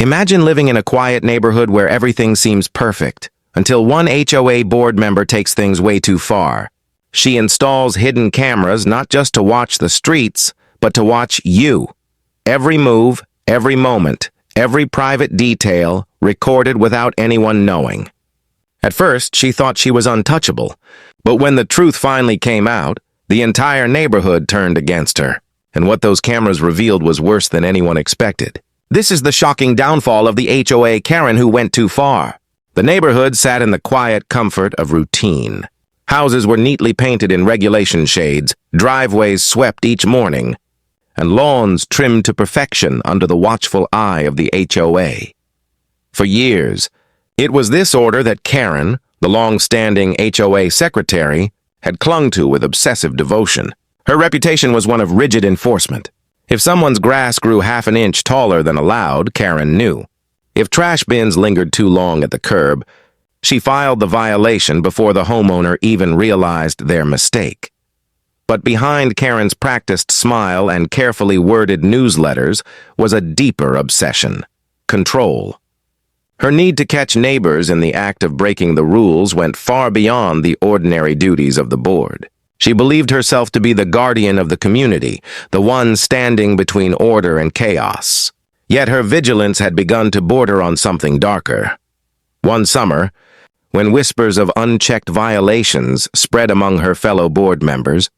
Imagine living in a quiet neighborhood where everything seems perfect, until one HOA board member takes things way too far. She installs hidden cameras not just to watch the streets, but to watch you. Every move, every moment, every private detail recorded without anyone knowing. At first, she thought she was untouchable, but when the truth finally came out, the entire neighborhood turned against her, and what those cameras revealed was worse than anyone expected. This is the shocking downfall of the HOA Karen who went too far. The neighborhood sat in the quiet comfort of routine. Houses were neatly painted in regulation shades, driveways swept each morning, and lawns trimmed to perfection under the watchful eye of the HOA. For years, it was this order that Karen, the long-standing HOA secretary, had clung to with obsessive devotion. Her reputation was one of rigid enforcement. If someone's grass grew half an inch taller than allowed, Karen knew. If trash bins lingered too long at the curb, she filed the violation before the homeowner even realized their mistake. But behind Karen's practiced smile and carefully worded newsletters was a deeper obsession: control. Her need to catch neighbors in the act of breaking the rules went far beyond the ordinary duties of the board. She believed herself to be the guardian of the community, the one standing between order and chaos. Yet her vigilance had begun to border on something darker. One summer, when whispers of unchecked violations spread among her fellow board members,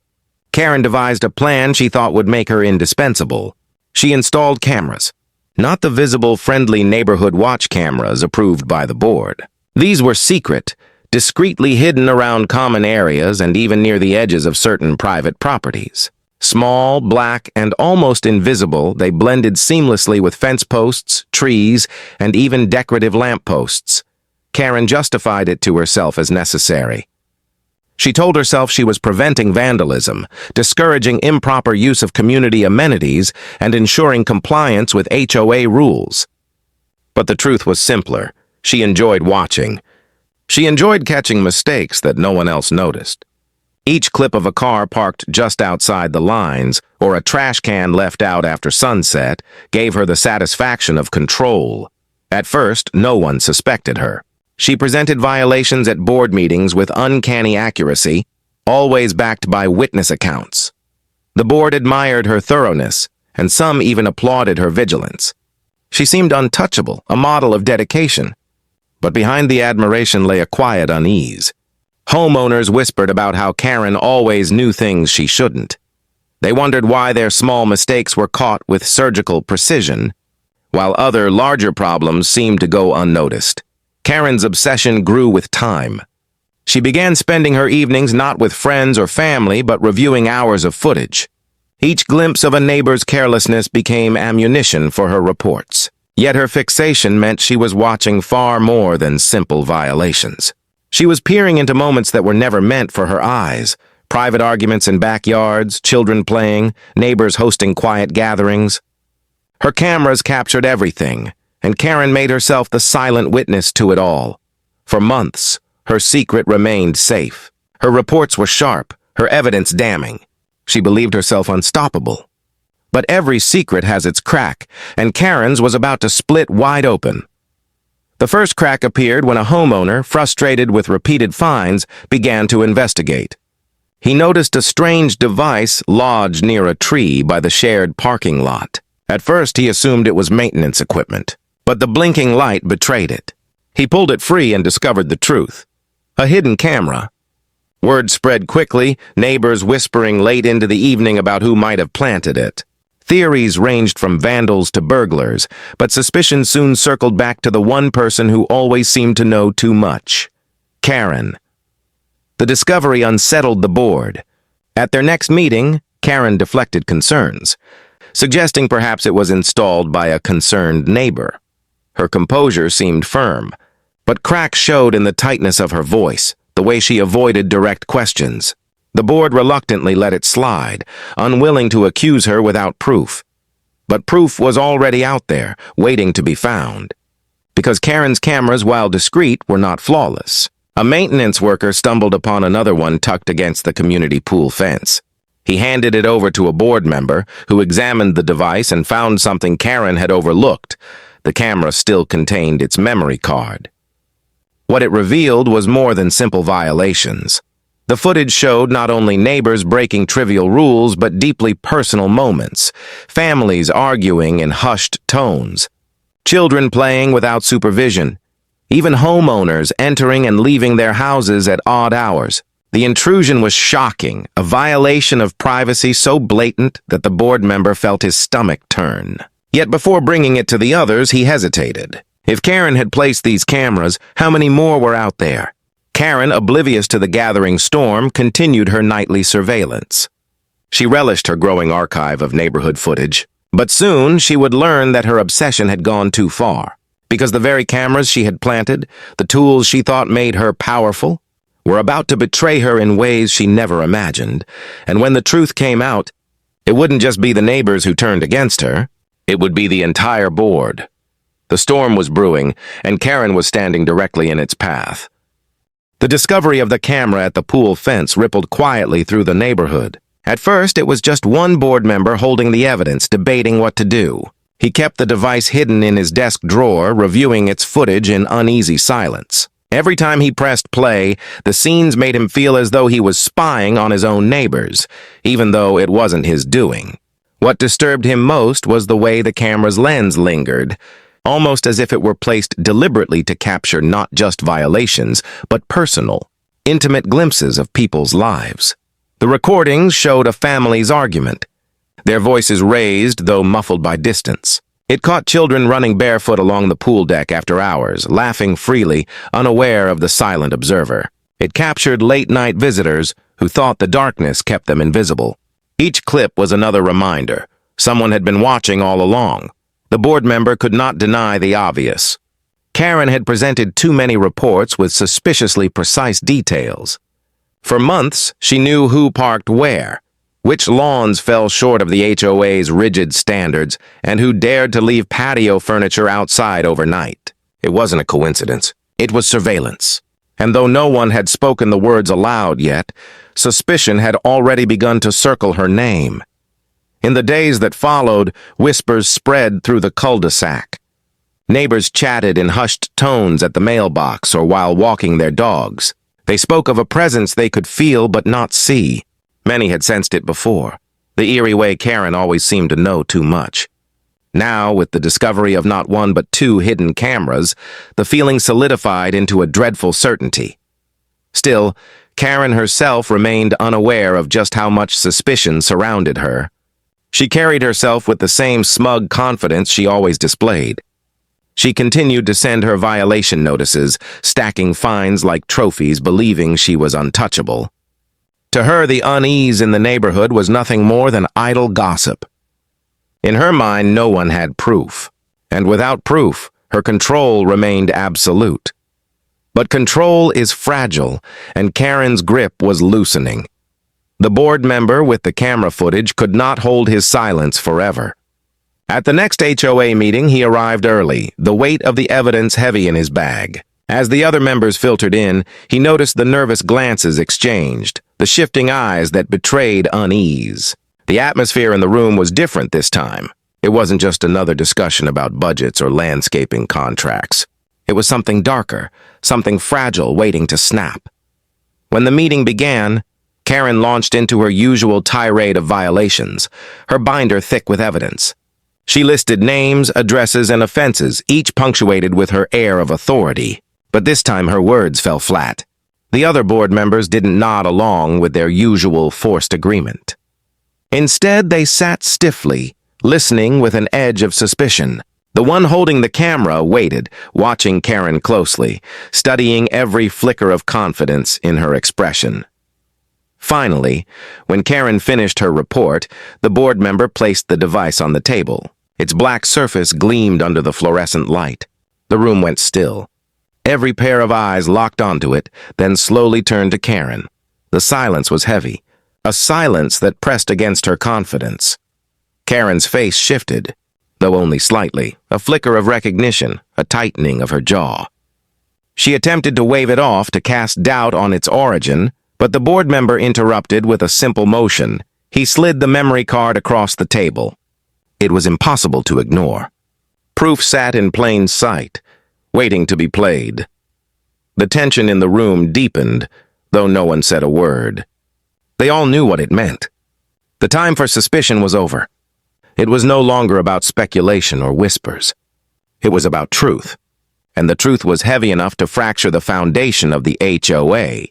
Karen devised a plan she thought would make her indispensable. She installed cameras. Not the visible, friendly neighborhood watch cameras approved by the board. These were secret, discreetly hidden around common areas and even near the edges of certain private properties. Small, black, and almost invisible, they blended seamlessly with fence posts, trees, and even decorative lampposts. Karen justified it to herself as necessary. She told herself she was preventing vandalism, discouraging improper use of community amenities, and ensuring compliance with HOA rules. But the truth was simpler. She enjoyed watching. She enjoyed catching mistakes that no one else noticed. Each clip of a car parked just outside the lines, or a trash can left out after sunset, gave her the satisfaction of control. At first, no one suspected her. She presented violations at board meetings with uncanny accuracy, always backed by witness accounts. The board admired her thoroughness, and some even applauded her vigilance. She seemed untouchable, a model of dedication. But behind the admiration lay a quiet unease. Homeowners whispered about how Karen always knew things she shouldn't. They wondered why their small mistakes were caught with surgical precision, while other, larger problems seemed to go unnoticed. Karen's obsession grew with time. She began spending her evenings not with friends or family, but reviewing hours of footage. Each glimpse of a neighbor's carelessness became ammunition for her reports. Yet her fixation meant she was watching far more than simple violations. She was peering into moments that were never meant for her eyes: private arguments in backyards, children playing, neighbors hosting quiet gatherings. Her cameras captured everything, and Karen made herself the silent witness to it all. For months, her secret remained safe. Her reports were sharp, her evidence damning. She believed herself unstoppable. But every secret has its crack, and Karen's was about to split wide open. The first crack appeared when a homeowner, frustrated with repeated fines, began to investigate. He noticed a strange device lodged near a tree by the shared parking lot. At first, he assumed it was maintenance equipment, but the blinking light betrayed it. He pulled it free and discovered the truth: a hidden camera. Word spread quickly, neighbors whispering late into the evening about who might have planted it. Theories ranged from vandals to burglars, but suspicion soon circled back to the one person who always seemed to know too much: Karen. The discovery unsettled the board. At their next meeting, Karen deflected concerns, suggesting perhaps it was installed by a concerned neighbor. Her composure seemed firm, but cracks showed in the tightness of her voice, the way she avoided direct questions. The board reluctantly let it slide, unwilling to accuse her without proof. But proof was already out there, waiting to be found. Because Karen's cameras, while discreet, were not flawless. A maintenance worker stumbled upon another one tucked against the community pool fence. He handed it over to a board member, who examined the device and found something Karen had overlooked: The camera still contained its memory card. What it revealed was more than simple violations. The footage showed not only neighbors breaking trivial rules, but deeply personal moments, families arguing in hushed tones, children playing without supervision, even homeowners entering and leaving their houses at odd hours. The intrusion was shocking, a violation of privacy so blatant that the board member felt his stomach turn. Yet before bringing it to the others, he hesitated. If Karen had placed these cameras, how many more were out there? Karen, oblivious to the gathering storm, continued her nightly surveillance. She relished her growing archive of neighborhood footage, but soon she would learn that her obsession had gone too far, because the very cameras she had planted, the tools she thought made her powerful, were about to betray her in ways she never imagined, and when the truth came out, it wouldn't just be the neighbors who turned against her, it would be the entire board. The storm was brewing, and Karen was standing directly in its path. The discovery of the camera at the pool fence rippled quietly through the neighborhood. At first, it was just one board member holding the evidence, debating what to do. He kept the device hidden in his desk drawer, reviewing its footage in uneasy silence. Every time he pressed play, the scenes made him feel as though he was spying on his own neighbors, even though it wasn't his doing. What disturbed him most was the way the camera's lens lingered, almost as if it were placed deliberately to capture not just violations, but personal, intimate glimpses of people's lives. The recordings showed a family's argument, their voices raised, though muffled by distance. It caught children running barefoot along the pool deck after hours, laughing freely, unaware of the silent observer. It captured late-night visitors who thought the darkness kept them invisible. Each clip was another reminder. Someone had been watching all along. The board member could not deny the obvious. Karen had presented too many reports with suspiciously precise details. For months, she knew who parked where, which lawns fell short of the HOA's rigid standards, and who dared to leave patio furniture outside overnight. It wasn't a coincidence. It was surveillance. And though no one had spoken the words aloud yet, suspicion had already begun to circle her name. In the days that followed, whispers spread through the cul-de-sac. Neighbors chatted in hushed tones at the mailbox or while walking their dogs. They spoke of a presence they could feel but not see. Many had sensed it before, the eerie way Karen always seemed to know too much. Now, with the discovery of not one but two hidden cameras, the feeling solidified into a dreadful certainty. Still, Karen herself remained unaware of just how much suspicion surrounded her. She carried herself with the same smug confidence she always displayed. She continued to send her violation notices, stacking fines like trophies, believing she was untouchable. To her, the unease in the neighborhood was nothing more than idle gossip. In her mind, no one had proof, and without proof, her control remained absolute. But control is fragile, and Karen's grip was loosening. The board member with the camera footage could not hold his silence forever. At the next HOA meeting, he arrived early, the weight of the evidence heavy in his bag. As the other members filtered in, he noticed the nervous glances exchanged, the shifting eyes that betrayed unease. The atmosphere in the room was different this time. It wasn't just another discussion about budgets or landscaping contracts. It was something darker, something fragile waiting to snap. When the meeting began, Karen launched into her usual tirade of violations, her binder thick with evidence. She listed names, addresses, and offenses, each punctuated with her air of authority. But this time her words fell flat. The other board members didn't nod along with their usual forced agreement. Instead, they sat stiffly, listening with an edge of suspicion. The one holding the camera waited, watching Karen closely, studying every flicker of confidence in her expression. Finally, when Karen finished her report, the board member placed the device on the table. Its black surface gleamed under the fluorescent light. The room went still. Every pair of eyes locked onto it, then slowly turned to Karen. The silence was heavy, a silence that pressed against her confidence. Karen's face shifted, though only slightly, a flicker of recognition, a tightening of her jaw. She attempted to wave it off to cast doubt on its origin, but the board member interrupted with a simple motion. He slid the memory card across the table. It was impossible to ignore. Proof sat in plain sight, waiting to be played. The tension in the room deepened, though no one said a word. They all knew what it meant. The time for suspicion was over. It was no longer about speculation or whispers. It was about truth, and the truth was heavy enough to fracture the foundation of the HOA.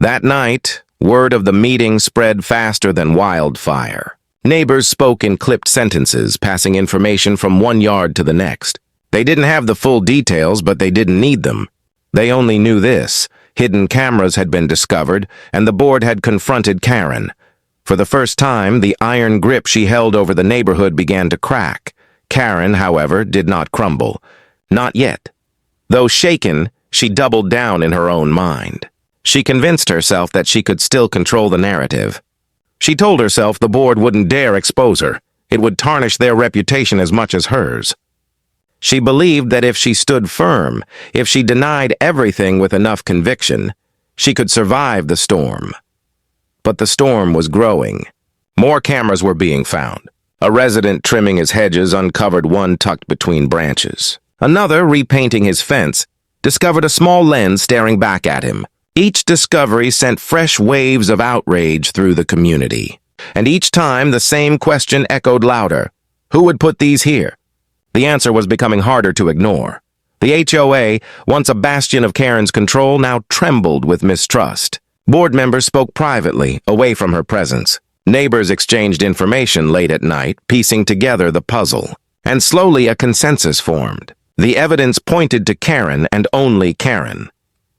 That night, word of the meeting spread faster than wildfire. Neighbors spoke in clipped sentences, passing information from one yard to the next. They didn't have the full details, but they didn't need them. They only knew this: hidden cameras had been discovered, and the board had confronted Karen. For the first time, the iron grip she held over the neighborhood began to crack. Karen, however, did not crumble. Not yet. Though shaken, she doubled down in her own mind. She convinced herself that she could still control the narrative. She told herself the board wouldn't dare expose her. It would tarnish their reputation as much as hers. She believed that if she stood firm, if she denied everything with enough conviction, she could survive the storm. But the storm was growing. More cameras were being found. A resident trimming his hedges uncovered one tucked between branches. Another, repainting his fence, discovered a small lens staring back at him. Each discovery sent fresh waves of outrage through the community. And each time, the same question echoed louder. Who would put these here? The answer was becoming harder to ignore. The HOA, once a bastion of Karen's control, now trembled with mistrust. Board members spoke privately, away from her presence. Neighbors exchanged information late at night, piecing together the puzzle. And slowly a consensus formed. The evidence pointed to Karen and only Karen.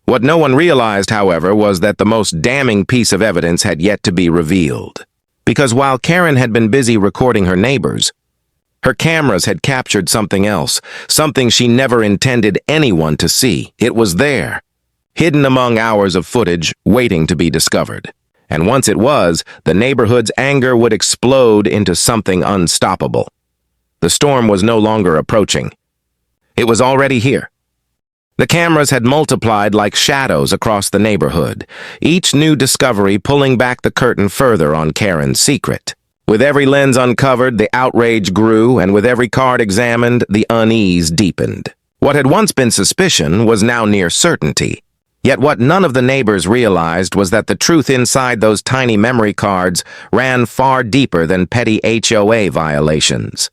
What no one realized, however, was that the most damning piece of evidence had yet to be revealed. Because while Karen had been busy recording her neighbors, her cameras had captured something else, something she never intended anyone to see. It was there, hidden among hours of footage, waiting to be discovered. And once it was, the neighborhood's anger would explode into something unstoppable. The storm was no longer approaching. It was already here. The cameras had multiplied like shadows across the neighborhood, each new discovery pulling back the curtain further on Karen's secret. With every lens uncovered, the outrage grew, and with every card examined, the unease deepened. What had once been suspicion was now near certainty. Yet what none of the neighbors realized was that the truth inside those tiny memory cards ran far deeper than petty HOA violations.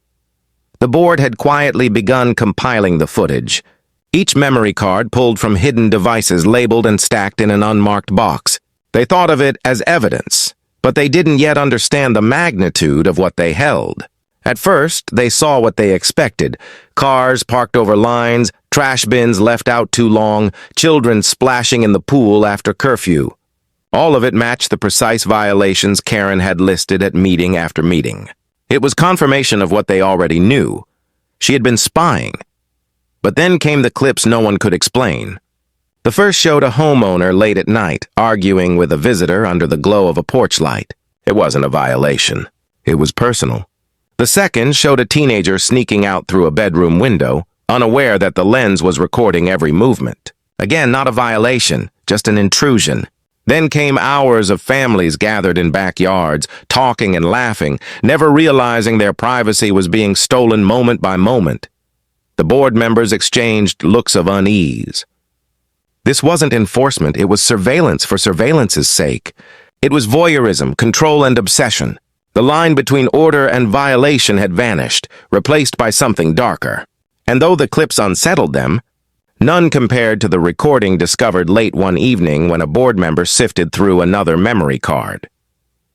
The board had quietly begun compiling the footage. Each memory card pulled from hidden devices labeled and stacked in an unmarked box. They thought of it as evidence, but they didn't yet understand the magnitude of what they held. At first, they saw what they expected: cars parked over lines, trash bins left out too long, children splashing in the pool after curfew. All of it matched the precise violations Karen had listed at meeting after meeting. It was confirmation of what they already knew. She had been spying. But then came the clips no one could explain. The first showed a homeowner late at night, arguing with a visitor under the glow of a porch light. It wasn't a violation. It was personal. The second showed a teenager sneaking out through a bedroom window, unaware that the lens was recording every movement. Again, not a violation, just an intrusion. Then came hours of families gathered in backyards, talking and laughing, never realizing their privacy was being stolen moment by moment. The board members exchanged looks of unease. This wasn't enforcement, it was surveillance for surveillance's sake. It was voyeurism, control, and obsession. The line between order and violation had vanished, replaced by something darker. And though the clips unsettled them, none compared to the recording discovered late one evening when a board member sifted through another memory card.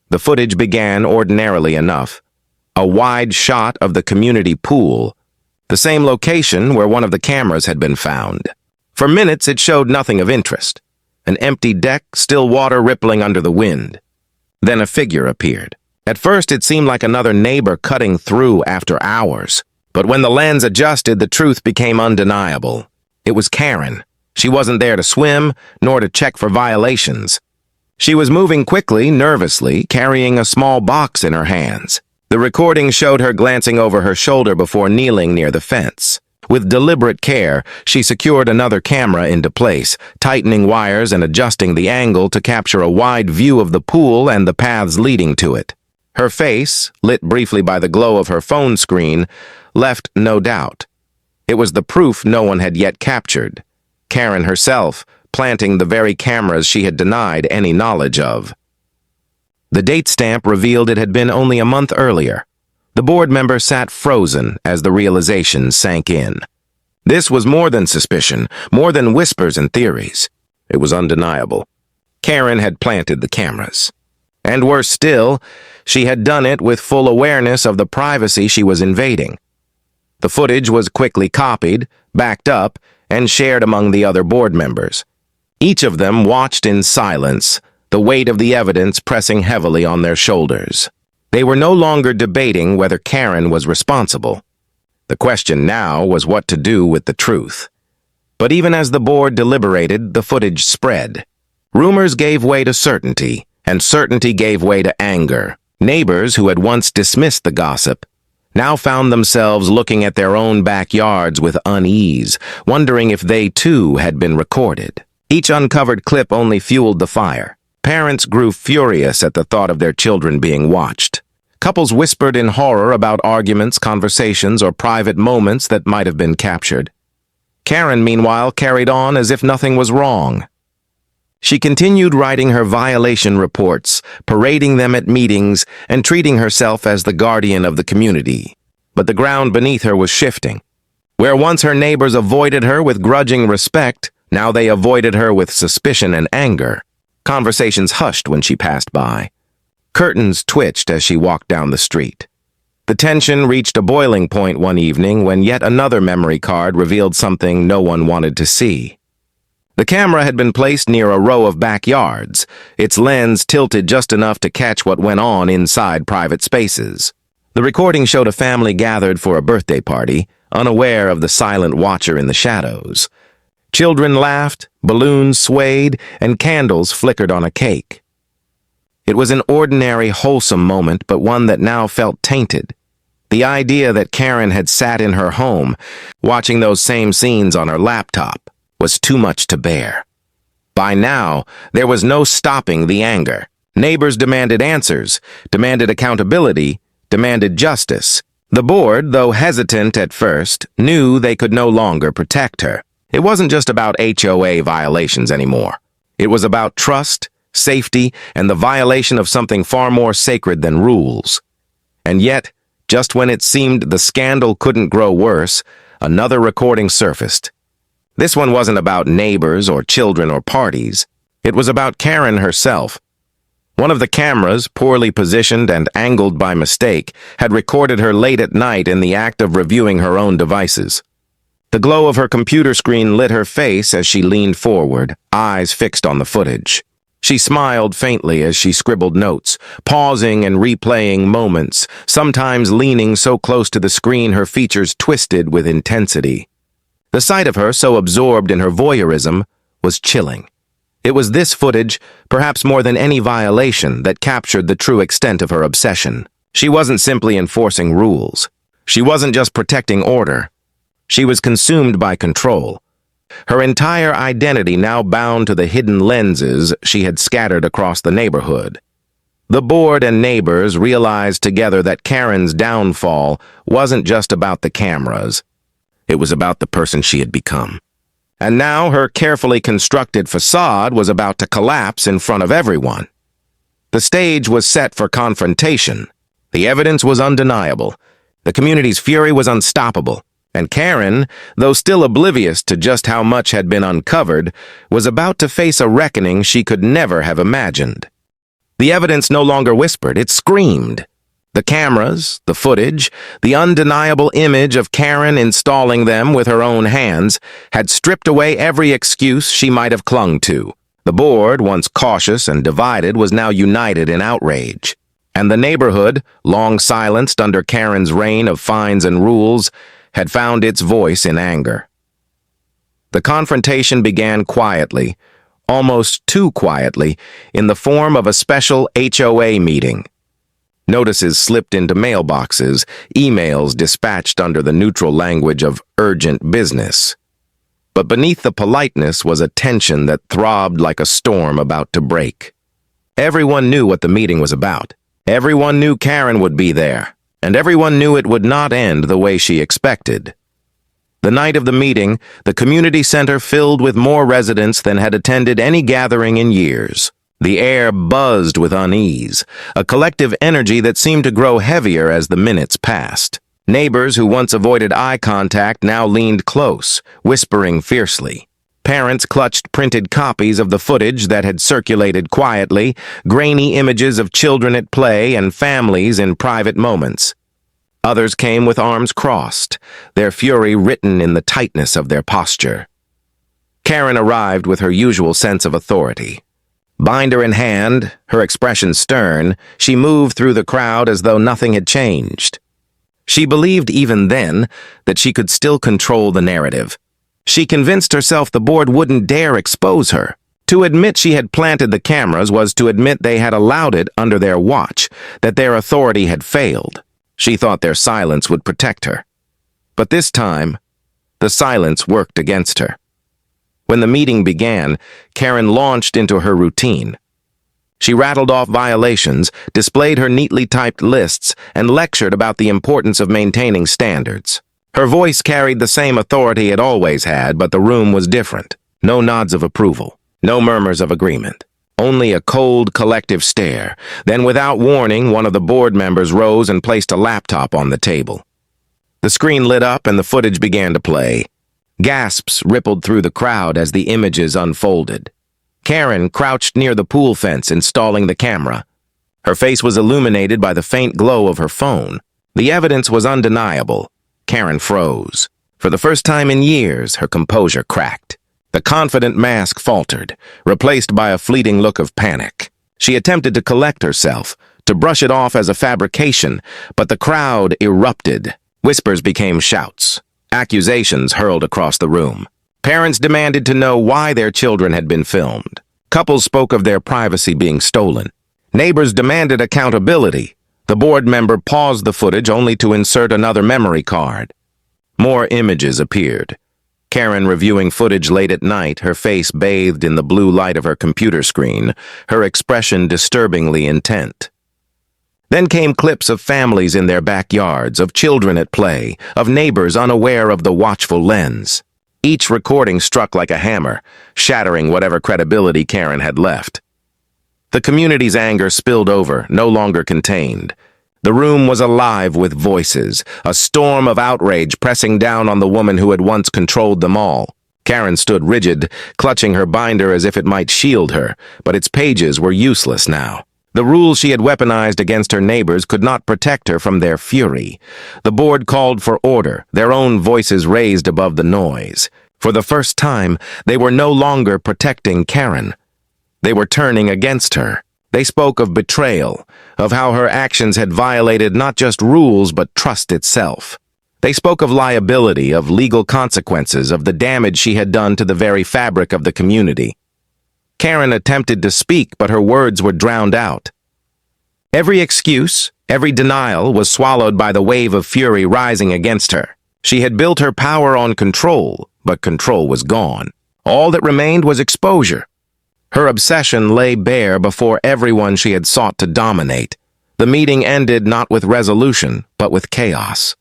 The footage began ordinarily enough. A wide shot of the community pool, the same location where one of the cameras had been found. For minutes, it showed nothing of interest. An empty deck, still water rippling under the wind. Then a figure appeared. At first, it seemed like another neighbor cutting through after hours. But when the lens adjusted, the truth became undeniable. It was Karen. She wasn't there to swim, nor to check for violations. She was moving quickly, nervously, carrying a small box in her hands. The recording showed her glancing over her shoulder before kneeling near the fence. With deliberate care, she secured another camera into place, tightening wires and adjusting the angle to capture a wide view of the pool and the paths leading to it. Her face, lit briefly by the glow of her phone screen, left no doubt. It was the proof no one had yet captured. Karen herself, planting the very cameras she had denied any knowledge of. The date stamp revealed it had been only a month earlier. The board member sat frozen as the realization sank in. This was more than suspicion, more than whispers and theories. It was undeniable. Karen had planted the cameras. And worse still, she had done it with full awareness of the privacy she was invading. The footage was quickly copied, backed up, and shared among the other board members. Each of them watched in silence, the weight of the evidence pressing heavily on their shoulders. They were no longer debating whether Karen was responsible. The question now was what to do with the truth. But even as the board deliberated, the footage spread. Rumors gave way to certainty, and certainty gave way to anger. Neighbors who had once dismissed the gossip now found themselves looking at their own backyards with unease, wondering if they too had been recorded. Each uncovered clip only fueled the fire. Parents grew furious at the thought of their children being watched. Couples whispered in horror about arguments, conversations, or private moments that might have been captured. Karen, meanwhile, carried on as if nothing was wrong. She continued writing her violation reports, parading them at meetings, and treating herself as the guardian of the community. But the ground beneath her was shifting. Where once her neighbors avoided her with grudging respect, now they avoided her with suspicion and anger. Conversations hushed when she passed by. Curtains twitched as she walked down the street. The tension reached a boiling point one evening when yet another memory card revealed something no one wanted to see. The camera had been placed near a row of backyards, its lens tilted just enough to catch what went on inside private spaces. The recording showed a family gathered for a birthday party, unaware of the silent watcher in the shadows. Children laughed, balloons swayed, and candles flickered on a cake. It was an ordinary, wholesome moment, but one that now felt tainted. The idea that Karen had sat in her home, watching those same scenes on her laptop, was too much to bear. By now, there was no stopping the anger. Neighbors demanded answers, demanded accountability, demanded justice. The board, though hesitant at first, knew they could no longer protect her. It wasn't just about HOA violations anymore. It was about trust, safety, and the violation of something far more sacred than rules. And yet, just when it seemed the scandal couldn't grow worse, another recording surfaced. This one wasn't about neighbors or children or parties. It was about Karen herself. One of the cameras, poorly positioned and angled by mistake, had recorded her late at night in the act of reviewing her own devices. The glow of her computer screen lit her face as she leaned forward, eyes fixed on the footage. She smiled faintly as she scribbled notes, pausing and replaying moments, sometimes leaning so close to the screen her features twisted with intensity. The sight of her, so absorbed in her voyeurism, was chilling. It was this footage, perhaps more than any violation, that captured the true extent of her obsession. She wasn't simply enforcing rules. She wasn't just protecting order. She was consumed by control. Her entire identity now bound to the hidden lenses she had scattered across the neighborhood. The board and neighbors realized together that Karen's downfall wasn't just about the cameras. It was about the person she had become. And now her carefully constructed facade was about to collapse in front of everyone. The stage was set for confrontation. The evidence was undeniable. The community's fury was unstoppable. And Karen, though still oblivious to just how much had been uncovered, was about to face a reckoning she could never have imagined. The evidence no longer whispered, it screamed. The cameras, the footage, the undeniable image of Karen installing them with her own hands had stripped away every excuse she might have clung to. The board, once cautious and divided, was now united in outrage. And the neighborhood, long silenced under Karen's reign of fines and rules, had found its voice in anger. The confrontation began quietly, almost too quietly, in the form of a special HOA meeting. Notices slipped into mailboxes, emails dispatched under the neutral language of urgent business. But beneath the politeness was a tension that throbbed like a storm about to break. Everyone knew what the meeting was about. Everyone knew Karen would be there, and everyone knew it would not end the way she expected. The night of the meeting, the community center filled with more residents than had attended any gathering in years. The air buzzed with unease, a collective energy that seemed to grow heavier as the minutes passed. Neighbors who once avoided eye contact now leaned close, whispering fiercely. Parents clutched printed copies of the footage that had circulated quietly, grainy images of children at play and families in private moments. Others came with arms crossed, their fury written in the tightness of their posture. Karen arrived with her usual sense of authority. Binder in hand, her expression stern, she moved through the crowd as though nothing had changed. She believed even then that she could still control the narrative. She convinced herself the board wouldn't dare expose her. To admit she had planted the cameras was to admit they had allowed it under their watch, that their authority had failed. She thought their silence would protect her. But this time, the silence worked against her. When the meeting began, Karen launched into her routine. She rattled off violations, displayed her neatly typed lists, and lectured about the importance of maintaining standards. Her voice carried the same authority it always had, but the room was different. No nods of approval, no murmurs of agreement. Only a cold, collective stare. Then, without warning, one of the board members rose and placed a laptop on the table. The screen lit up and the footage began to play. Gasps rippled through the crowd as the images unfolded. Karen crouched near the pool fence, installing the camera. Her face was illuminated by the faint glow of her phone. The evidence was undeniable. Karen froze. For the first time in years, her composure cracked. The confident mask faltered, replaced by a fleeting look of panic. She attempted to collect herself, to brush it off as a fabrication, but the crowd erupted. Whispers became shouts. Accusations hurled across the room. Parents demanded to know why their children had been filmed. Couples spoke of their privacy being stolen. Neighbors demanded accountability. The board member paused the footage only to insert another memory card. More images appeared. Karen reviewing footage late at night, her face bathed in the blue light of her computer screen, her expression disturbingly intent. Then came clips of families in their backyards, of children at play, of neighbors unaware of the watchful lens. Each recording struck like a hammer, shattering whatever credibility Karen had left. The community's anger spilled over, no longer contained. The room was alive with voices, a storm of outrage pressing down on the woman who had once controlled them all. Karen stood rigid, clutching her binder as if it might shield her, but its pages were useless now. The rules she had weaponized against her neighbors could not protect her from their fury. The board called for order, their own voices raised above the noise. For the first time, they were no longer protecting Karen. They were turning against her. They spoke of betrayal, of how her actions had violated not just rules but trust itself. They spoke of liability, of legal consequences, of the damage she had done to the very fabric of the community. Karen attempted to speak, but her words were drowned out. Every excuse, every denial was swallowed by the wave of fury rising against her. She had built her power on control, but control was gone. All that remained was exposure. Her obsession lay bare before everyone she had sought to dominate. The meeting ended not with resolution, but with chaos.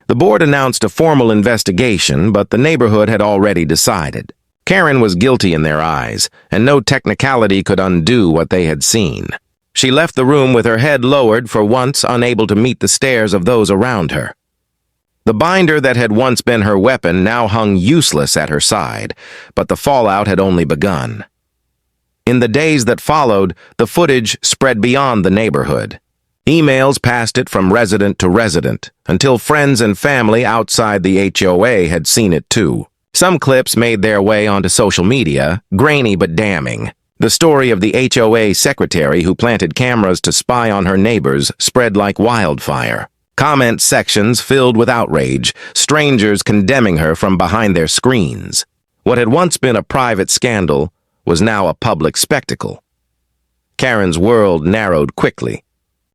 The board announced a formal investigation, but the neighborhood had already decided. Karen was guilty in their eyes, and no technicality could undo what they had seen. She left the room with her head lowered, for once unable to meet the stares of those around her. The binder that had once been her weapon now hung useless at her side, but the fallout had only begun. In the days that followed, the footage spread beyond the neighborhood. Emails passed it from resident to resident, until friends and family outside the HOA had seen it too. Some clips made their way onto social media, grainy but damning. The story of the HOA secretary who planted cameras to spy on her neighbors spread like wildfire. Comment sections filled with outrage, strangers condemning her from behind their screens. What had once been a private scandal was now a public spectacle. Karen's world narrowed quickly.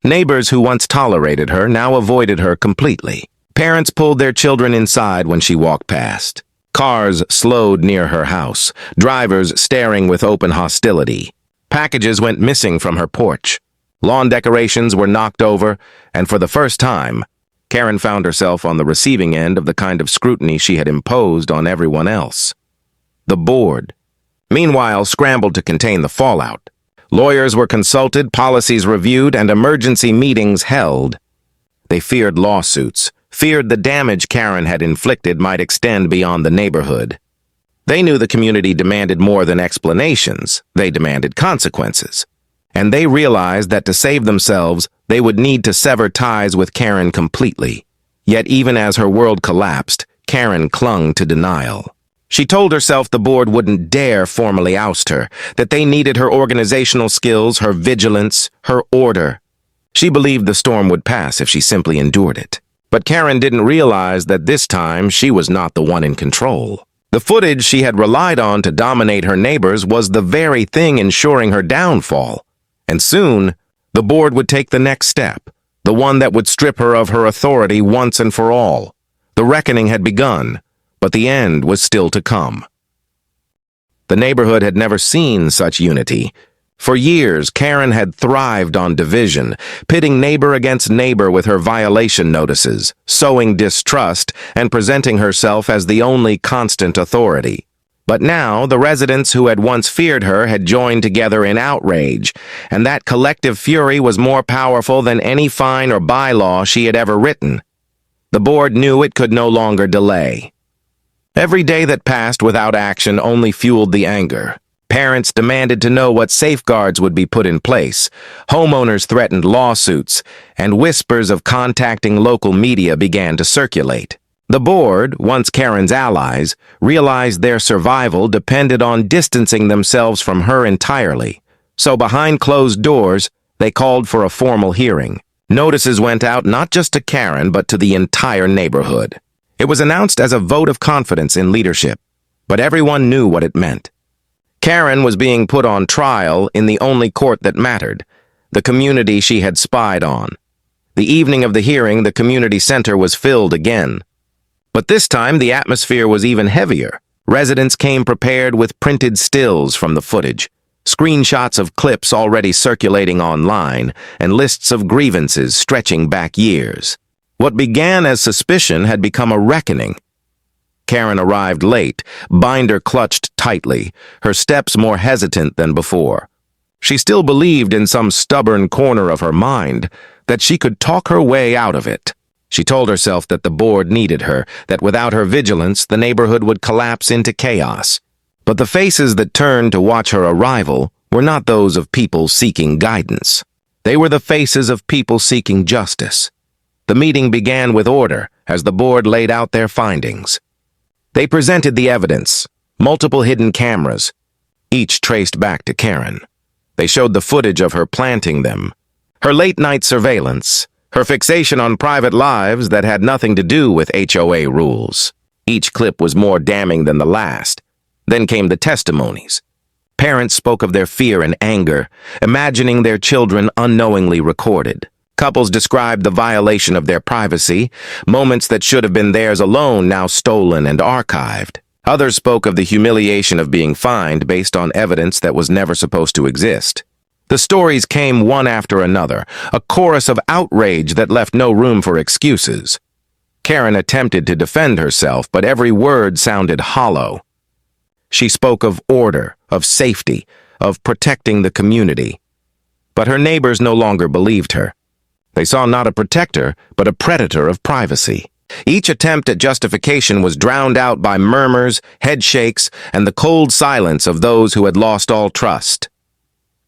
Neighbors who once tolerated her now avoided her completely. Parents pulled their children inside when she walked past. Cars slowed near her house, drivers staring with open hostility. Packages went missing from her porch. Lawn decorations were knocked over, and for the first time, Karen found herself on the receiving end of the kind of scrutiny she had imposed on everyone else. The board, meanwhile, scrambled to contain the fallout. Lawyers were consulted, policies reviewed, and emergency meetings held. They feared lawsuits, feared the damage Karen had inflicted might extend beyond the neighborhood. They knew the community demanded more than explanations, they demanded consequences. And they realized that to save themselves, they would need to sever ties with Karen completely. Yet even as her world collapsed, Karen clung to denial. She told herself the board wouldn't dare formally oust her, that they needed her organizational skills, her vigilance, her order. She believed the storm would pass if she simply endured it. But Karen didn't realize that this time she was not the one in control. The footage she had relied on to dominate her neighbors was the very thing ensuring her downfall. And soon, the board would take the next step, the one that would strip her of her authority once and for all. The reckoning had begun, but the end was still to come. The neighborhood had never seen such unity. For years, Karen had thrived on division, pitting neighbor against neighbor with her violation notices, sowing distrust, and presenting herself as the only constant authority. But now, the residents who had once feared her had joined together in outrage, and that collective fury was more powerful than any fine or bylaw she had ever written. The board knew it could no longer delay. Every day that passed without action only fueled the anger. Parents demanded to know what safeguards would be put in place. Homeowners threatened lawsuits, and whispers of contacting local media began to circulate. The board, once Karen's allies, realized their survival depended on distancing themselves from her entirely. So behind closed doors, they called for a formal hearing. Notices went out not just to Karen, but to the entire neighborhood. It was announced as a vote of confidence in leadership, but everyone knew what it meant. Karen was being put on trial in the only court that mattered, the community she had spied on. The evening of the hearing, the community center was filled again. But this time, the atmosphere was even heavier. Residents came prepared with printed stills from the footage, screenshots of clips already circulating online, and lists of grievances stretching back years. What began as suspicion had become a reckoning. Karen arrived late, binder clutched tightly, her steps more hesitant than before. She still believed in some stubborn corner of her mind that she could talk her way out of it. She told herself that the board needed her, that without her vigilance, the neighborhood would collapse into chaos. But the faces that turned to watch her arrival were not those of people seeking guidance. They were the faces of people seeking justice. The meeting began with order as the board laid out their findings. They presented the evidence, multiple hidden cameras, each traced back to Karen. They showed the footage of her planting them, her late-night surveillance, her fixation on private lives that had nothing to do with HOA rules. Each clip was more damning than the last. Then came the testimonies. Parents spoke of their fear and anger, imagining their children unknowingly recorded. Couples described the violation of their privacy, moments that should have been theirs alone now stolen and archived. Others spoke of the humiliation of being fined based on evidence that was never supposed to exist. The stories came one after another, a chorus of outrage that left no room for excuses. Karen attempted to defend herself, but every word sounded hollow. She spoke of order, of safety, of protecting the community. But her neighbors no longer believed her. They saw not a protector, but a predator of privacy. Each attempt at justification was drowned out by murmurs, headshakes, and the cold silence of those who had lost all trust.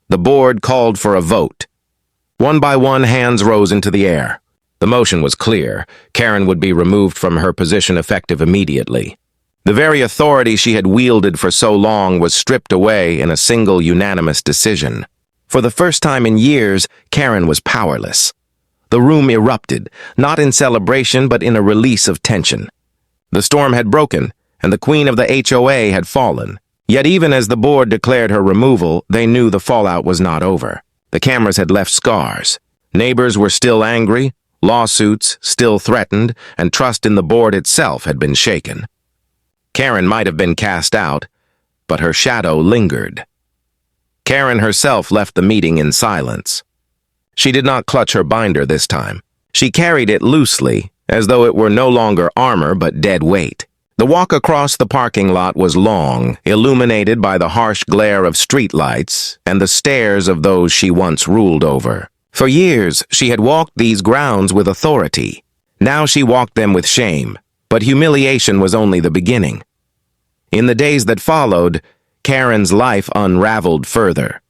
The board called for a vote. One by one, hands rose into the air. The motion was clear. Karen would be removed from her position effective immediately. The very authority she had wielded for so long was stripped away in a single unanimous decision. For the first time in years, Karen was powerless. The room erupted, not in celebration but in a release of tension. The storm had broken, and the queen of the HOA had fallen. Yet even as the board declared her removal, they knew the fallout was not over. The cameras had left scars. Neighbors were still angry, lawsuits still threatened, and trust in the board itself had been shaken. Karen might have been cast out, but her shadow lingered. Karen herself left the meeting in silence. She did not clutch her binder this time. She carried it loosely, as though it were no longer armor but dead weight. The walk across the parking lot was long, illuminated by the harsh glare of streetlights and the stares of those she once ruled over. For years, she had walked these grounds with authority. Now she walked them with shame, but humiliation was only the beginning. In the days that followed, Karen's life unraveled further.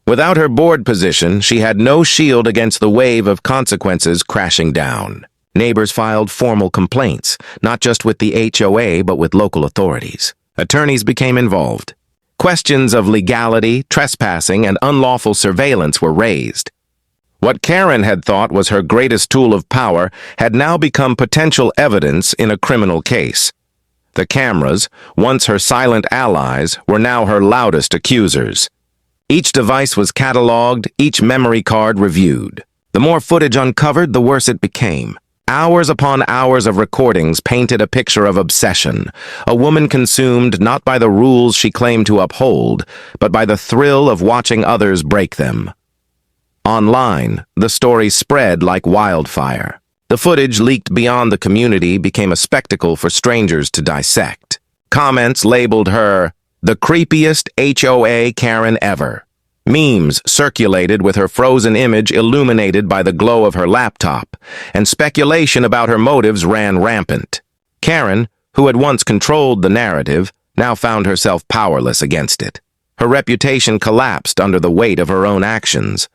Without her board position, she had no shield against the wave of consequences crashing down. Neighbors filed formal complaints, not just with the HOA but with local authorities. Attorneys became involved. Questions of legality, trespassing, and unlawful surveillance were raised. What Karen had thought was her greatest tool of power had now become potential evidence in a criminal case. The cameras, once her silent allies, were now her loudest accusers. Each device was cataloged, each memory card reviewed. The more footage uncovered, the worse it became. Hours upon hours of recordings painted a picture of obsession, a woman consumed not by the rules she claimed to uphold, but by the thrill of watching others break them. Online, the story spread like wildfire. The footage leaked beyond the community became a spectacle for strangers to dissect. Comments labeled her the creepiest HOA Karen ever. Memes circulated with her frozen image illuminated by the glow of her laptop, and speculation about her motives ran rampant. Karen, who had once controlled the narrative, now found herself powerless against it. Her reputation collapsed under the weight of her own actions.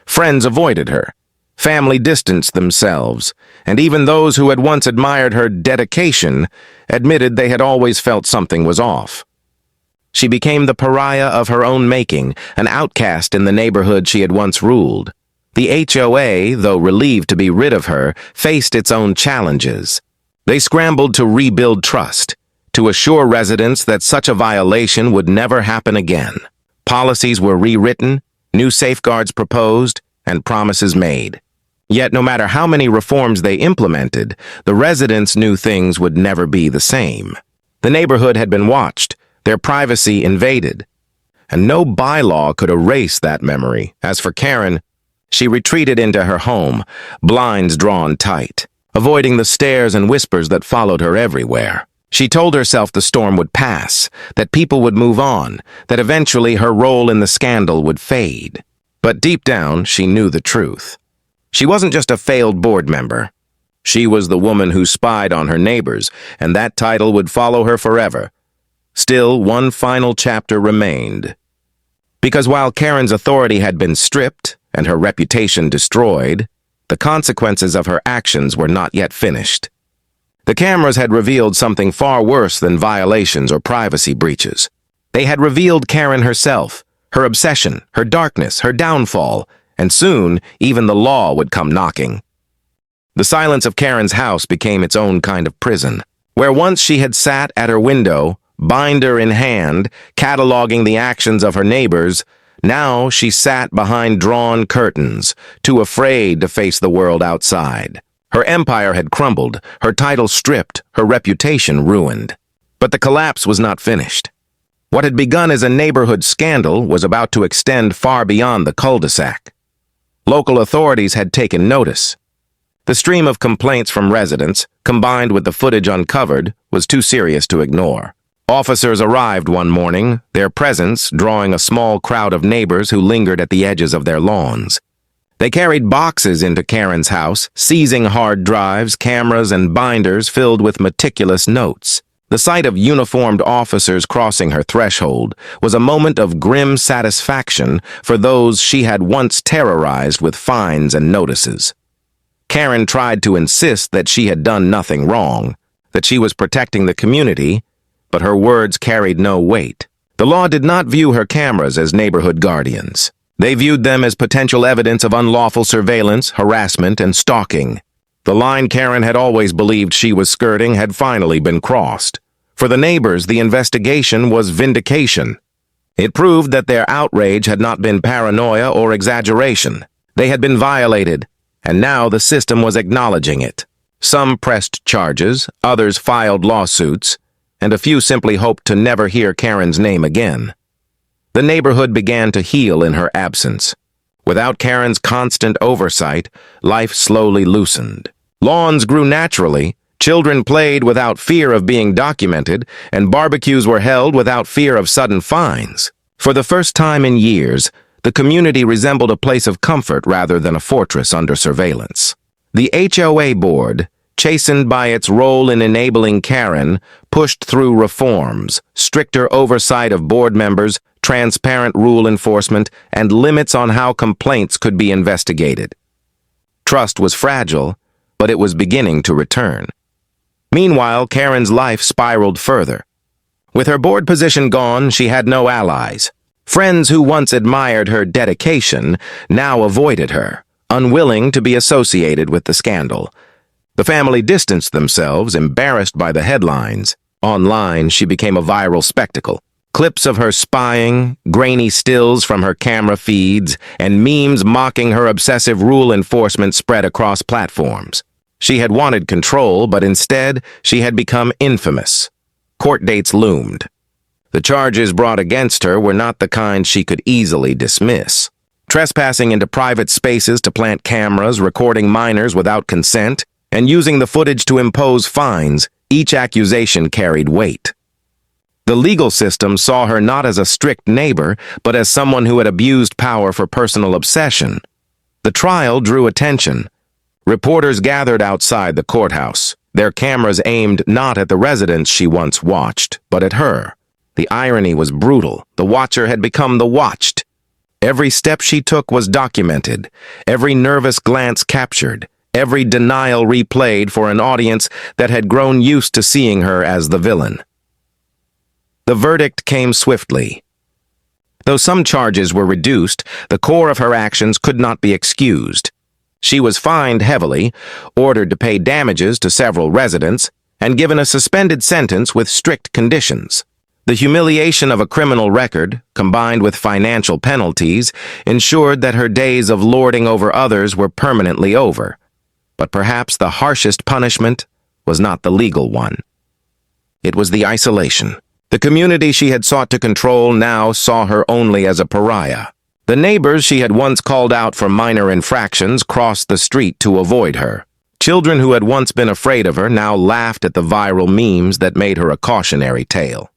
Friends avoided her. Family distanced themselves, and even those who had once admired her dedication admitted they had always felt something was off. She became the pariah of her own making, an outcast in the neighborhood she had once ruled. The HOA, though relieved to be rid of her, faced its own challenges. They scrambled to rebuild trust, to assure residents that such a violation would never happen again. Policies were rewritten, new safeguards proposed, and promises made. Yet no matter how many reforms they implemented, the residents knew things would never be the same. The neighborhood had been watched, their privacy invaded, and no bylaw could erase that memory. As for Karen, she retreated into her home, blinds drawn tight, avoiding the stares and whispers that followed her everywhere. She told herself the storm would pass, that people would move on, that eventually her role in the scandal would fade. But deep down, she knew the truth. She wasn't just a failed board member. She was the woman who spied on her neighbors, and that title would follow her forever. Still, one final chapter remained. Because while Karen's authority had been stripped and her reputation destroyed, the consequences of her actions were not yet finished. The cameras had revealed something far worse than violations or privacy breaches. They had revealed Karen herself, her obsession, her darkness, her downfall, and soon even the law would come knocking. The silence of Karen's house became its own kind of prison, where once she had sat at her window, binder in hand, cataloging the actions of her neighbors. Now she sat behind drawn curtains, too afraid to face the world outside. Her empire had crumbled, her title stripped, her reputation ruined. But the collapse was not finished. What had begun as a neighborhood scandal was about to extend far beyond the cul-de-sac. Local authorities had taken notice. The stream of complaints from residents, combined with the footage uncovered, was too serious to ignore. Officers arrived one morning, their presence drawing a small crowd of neighbors who lingered at the edges of their lawns. They carried boxes into Karen's house, seizing hard drives, cameras, and binders filled with meticulous notes. The sight of uniformed officers crossing her threshold was a moment of grim satisfaction for those she had once terrorized with fines and notices. Karen tried to insist that she had done nothing wrong, that she was protecting the community, but her words carried no weight. The law did not view her cameras as neighborhood guardians. They viewed them as potential evidence of unlawful surveillance, harassment, and stalking. The line Karen had always believed she was skirting had finally been crossed. For the neighbors, the investigation was vindication. It proved that their outrage had not been paranoia or exaggeration. They had been violated, and now the system was acknowledging it. Some pressed charges, others filed lawsuits, and a few simply hoped to never hear Karen's name again. The neighborhood began to heal in her absence. Without Karen's constant oversight, life slowly loosened. Lawns grew naturally, children played without fear of being documented, and barbecues were held without fear of sudden fines. For the first time in years, the community resembled a place of comfort rather than a fortress under surveillance. The HOA board, chastened by its role in enabling Karen, pushed through reforms, stricter oversight of board members, transparent rule enforcement, and limits on how complaints could be investigated. Trust was fragile, but it was beginning to return. Meanwhile, Karen's life spiraled further. With her board position gone, she had no allies. Friends who once admired her dedication now avoided her, unwilling to be associated with the scandal. The family distanced themselves, embarrassed by the headlines. Online, she became a viral spectacle. Clips of her spying, grainy stills from her camera feeds, and memes mocking her obsessive rule enforcement spread across platforms. She had wanted control, but instead, she had become infamous. Court dates loomed. The charges brought against her were not the kind she could easily dismiss. Trespassing into private spaces to plant cameras, recording minors without consent, and using the footage to impose fines, each accusation carried weight. The legal system saw her not as a strict neighbor, but as someone who had abused power for personal obsession. The trial drew attention. Reporters gathered outside the courthouse, their cameras aimed not at the residents she once watched, but at her. The irony was brutal. The watcher had become the watched. Every step she took was documented, every nervous glance captured, every denial replayed for an audience that had grown used to seeing her as the villain. The verdict came swiftly. Though some charges were reduced, the core of her actions could not be excused. She was fined heavily, ordered to pay damages to several residents, and given a suspended sentence with strict conditions. The humiliation of a criminal record, combined with financial penalties, ensured that her days of lording over others were permanently over. But perhaps the harshest punishment was not the legal one. It was the isolation. The community she had sought to control now saw her only as a pariah. The neighbors she had once called out for minor infractions crossed the street to avoid her. Children who had once been afraid of her now laughed at the viral memes that made her a cautionary tale.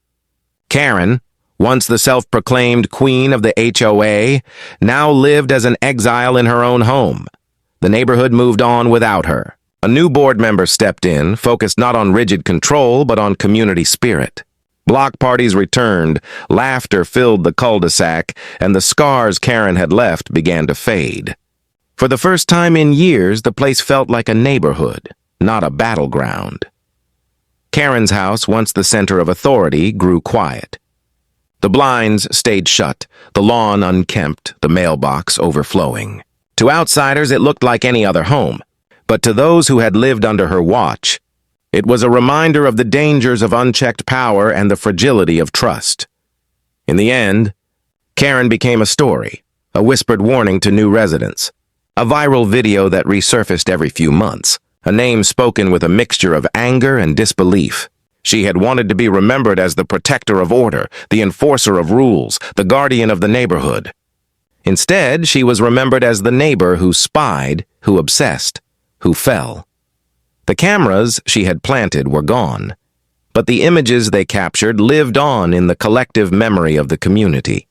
Karen, once the self-proclaimed queen of the HOA, now lived as an exile in her own home. The neighborhood moved on without her. A new board member stepped in, focused not on rigid control, but on community spirit. Block parties returned, laughter filled the cul-de-sac, and the scars Karen had left began to fade. For the first time in years, the place felt like a neighborhood, not a battleground. Karen's house, once the center of authority, grew quiet. The blinds stayed shut, the lawn unkempt, the mailbox overflowing. To outsiders, it looked like any other home, but to those who had lived under her watch, it was a reminder of the dangers of unchecked power and the fragility of trust. In the end, Karen became a story, a whispered warning to new residents, a viral video that resurfaced every few months, a name spoken with a mixture of anger and disbelief. She had wanted to be remembered as the protector of order, the enforcer of rules, the guardian of the neighborhood. Instead, she was remembered as the neighbor who spied, who obsessed, who fell. The cameras she had planted were gone, but the images they captured lived on in the collective memory of the community.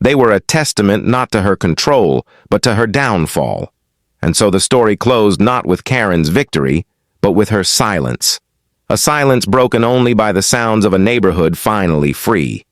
They were a testament not to her control, but to her downfall, and so the story closed not with Karen's victory, but with her silence. A silence broken only by the sounds of a neighborhood finally free.